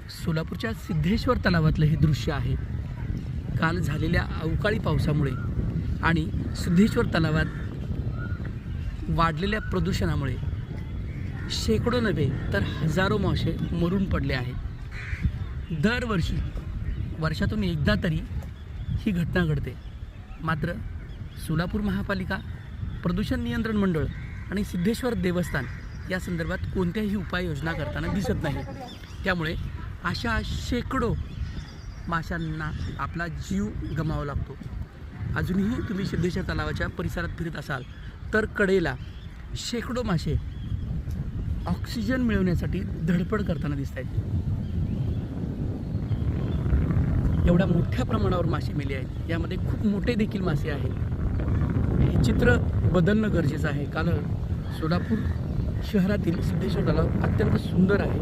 सोलापूरच्या सिद्धेश्वर तलावातलं हे दृश्य आहे. काल झालेल्या अवकाळी पावसामुळे आणि सिद्धेश्वर तलावात वाढलेल्या प्रदूषणामुळे शेकडो नव्हे तर हजारो मासे मरून पडले आहेत. दरवर्षी वर्षातून एकदा तरी ही घटना घडते. मात्र सोलापूर महापालिका, प्रदूषण नियंत्रण मंडळ आणि सिद्धेश्वर देवस्थान या संदर्भात कोणत्याही उपाययोजना करताना दिसत नाही. त्यामुळे अशा शेकडो माशांना आपला जीव गमावा लागतो. अजूनही तुम्ही सिद्धेश्वर तलावाच्या परिसरात फिरत असाल तर कडेला शेकडो मासे ऑक्सिजन मिळवण्यासाठी धडपड करताना दिसत आहेत. एवढ्या मोठ्या प्रमाणावर मासे मेले आहेत. यामध्ये खूप मोठे देखील मासे आहेत. हे चित्र बदलणं गरजेचं आहे. कारण सोलापूर शहरातील सिद्धेश्वर तलाव अत्यंत सुंदर आहे.